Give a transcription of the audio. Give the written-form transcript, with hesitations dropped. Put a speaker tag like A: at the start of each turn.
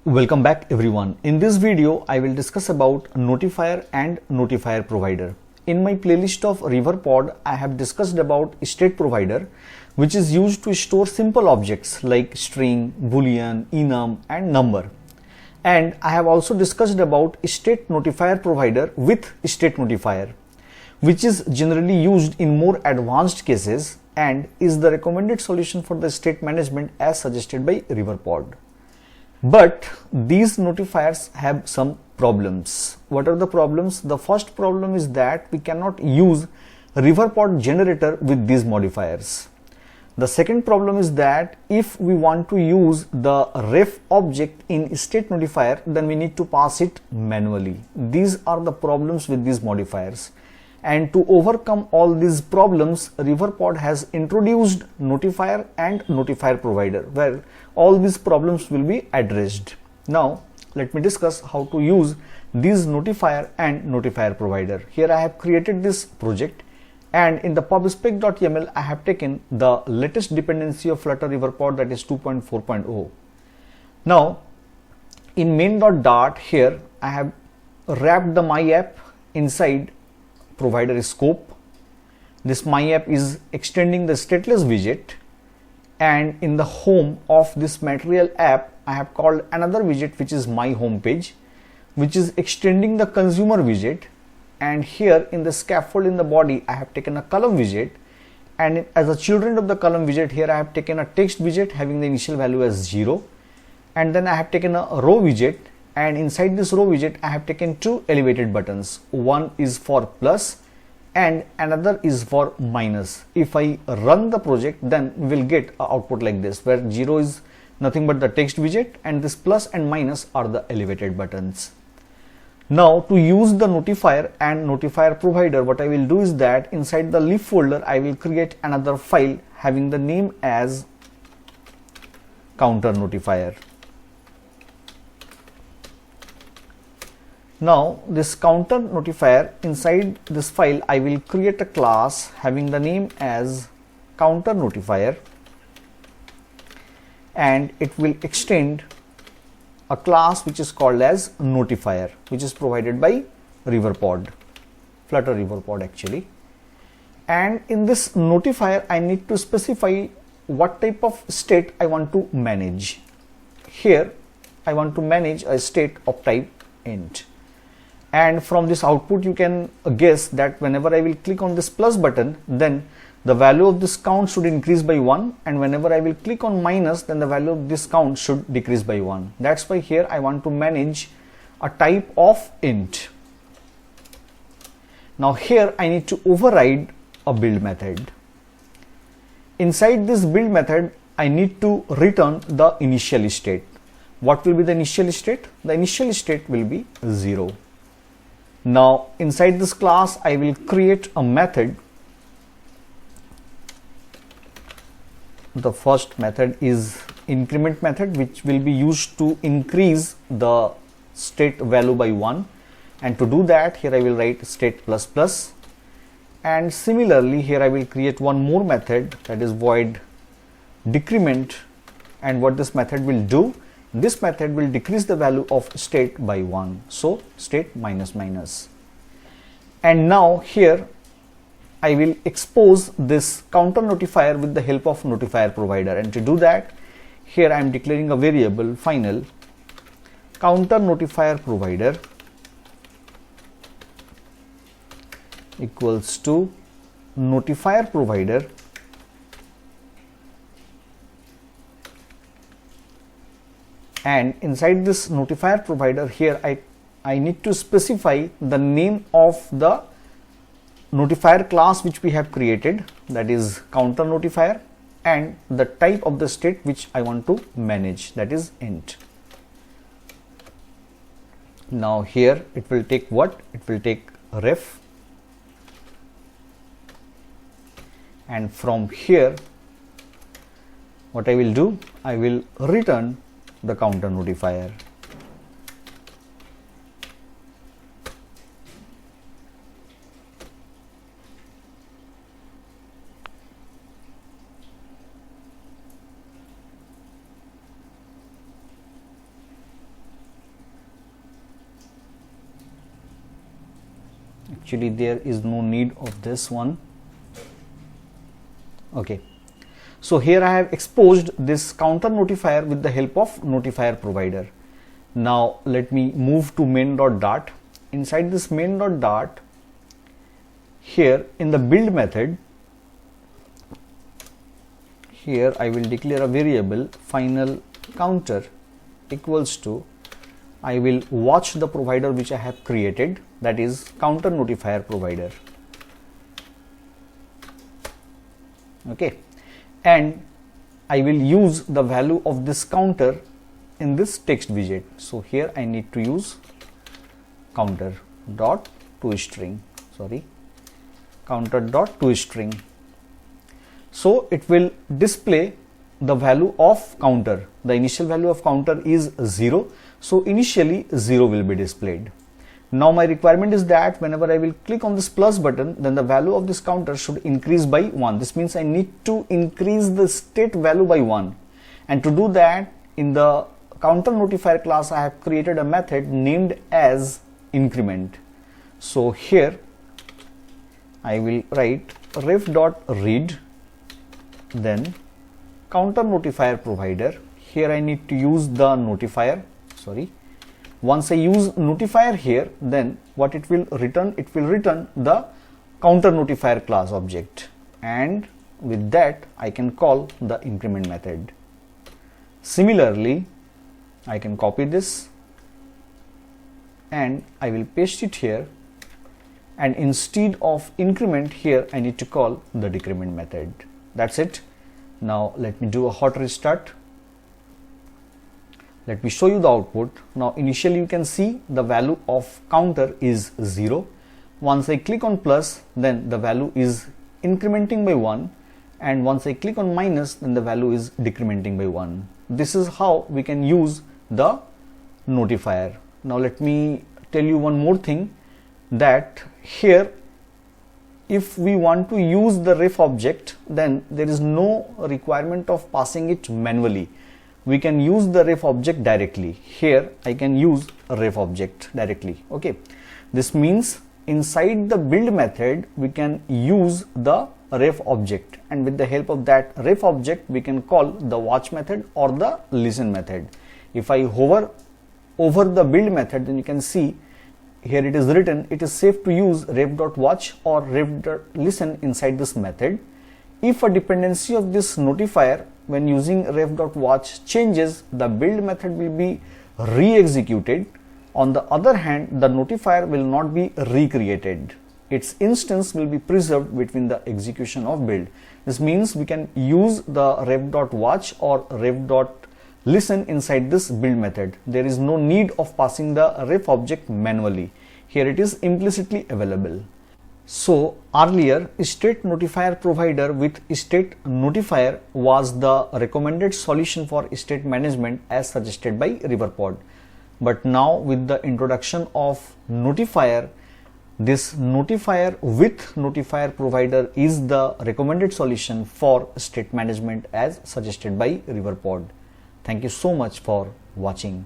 A: Welcome back everyone. In this video, I will discuss about Notifier and Notifier Provider. In my playlist of Riverpod, I have discussed about state provider, which is used to store simple objects like string, boolean, enum and number. And I have also discussed about state notifier provider with state notifier, which is generally used in more advanced cases and is the recommended solution for the state management as suggested by Riverpod. But these notifiers have some problems. What are the problems? The first problem is that we cannot use Riverpod generator with these modifiers. The second problem is that if we want to use the ref object in state notifier, then we need to pass it manually. These are the problems with these modifiers. And to overcome all these problems, Riverpod has introduced Notifier and Notifier Provider, where all these problems will be addressed. Now, let me discuss how to use these Notifier and Notifier Provider. Here I have created this project, and in the pubspec.yaml I have taken the latest dependency of Flutter Riverpod, that is 2.4.0. Now, in main.dart here I have wrapped the my app inside provider scope. This my app is extending the stateless widget, and in the home of this material app I have called another widget which is my home page, which is extending the consumer widget. And here in the scaffold in the body I have taken a column widget, and as a children of the column widget here I have taken a text widget having the initial value as 0, and then I have taken a row widget, and inside this row widget I have taken two elevated buttons. One is for plus and another is for minus. If I run the project, then we will get an output like this, where 0 is nothing but the text widget and this plus and minus are the elevated buttons. Now, to use the notifier and notifier provider, what I will do is that inside the lib folder I will create another file having the name as counter notifier. Now, this counter notifier, inside this file I will create a class having the name as counter notifier, and it will extend a class which is called as notifier, which is provided by Riverpod, Flutter Riverpod actually. And in this notifier I need to specify what type of state I want to manage. Here I want to manage a state of type int. And from this output you can guess that whenever I will click on this plus button, then the value of this count should increase by 1, and whenever I will click on minus, then the value of this count should decrease by 1. That's why here I want to manage a type of int. Now here I need to override a build method. Inside this build method I need to return the initial state. What will be the initial state? The initial state will be 0. Now inside this class I will create a method. The first method is increment method, which will be used to increase the state value by 1, and to do that here I will write state plus plus, and similarly here I will create one more method, that is void decrement. And what this method will do, this method will decrease the value of state by 1, so state minus minus. And now here I will expose this counter notifier with the help of notifier provider, and to do that here I am declaring a variable final counter notifier provider equals to notifier provider and inside this notifier provider here I need to specify the name of the notifier class which we have created, that is counter notifier, and the type of the state which I want to manage, that is int. Now here it will take what? It will take ref, and from here what I will do, I will return the counter notifier. Actually there is no need of this one. Okay, so here I have exposed this counter notifier with the help of notifier provider. Now let me move to main.dart. Inside this main.dart, here in the build method, here I will declare a variable final counter equals to, I will watch the provider which I have created, that is counter notifier provider. Okay, and I will use the value of this counter in this text widget. So here I need to use counter dot toString, counter dot toString. So it will display the value of counter. The initial value of counter is 0. So initially 0 will be displayed. Now my requirement is that whenever I will click on this plus button, then the value of this counter should increase by 1. This means I need to increase the state value by 1. And to do that, in the counter notifier class, I have created a method named as increment. So here I will write ref.read, then counter notifier provider. Here I need to use the notifier. Once I use notifier here, then what it will return? It will return the counter notifier class object, and with that I can call the increment method. Similarly, I can copy this and I will paste it here, and instead of increment here I need to call the decrement method. That's it. Now let me do a hot restart. Let me show you the output. Now initially you can see the value of counter is 0. Once I click on plus, then the value is incrementing by 1, and once I click on minus, then the value is decrementing by 1. This is how we can use the notifier. Now let me tell you one more thing, that here if we want to use the ref object, then there is no requirement of passing it manually. We can use the ref object directly. Here I can use a ref object directly. Okay, this means inside the build method we can use the ref object, and with the help of that ref object we can call the watch method or the listen method. If I hover over the build method, then you can see here it is written, it is safe to use ref.watch or ref.listen inside this method. If a dependency of this notifier when using ref.watch changes, the build method will be re-executed. On the other hand, the notifier will not be recreated. Its instance will be preserved between the execution of build. This means we can use the ref.watch or ref.listen inside this build method. There is no need of passing the ref object manually. Here it is implicitly available. So earlier, state notifier provider with state notifier was the recommended solution for state management as suggested by Riverpod. But now with the introduction of notifier, this notifier with notifier provider is the recommended solution for state management as suggested by Riverpod. Thank you so much for watching.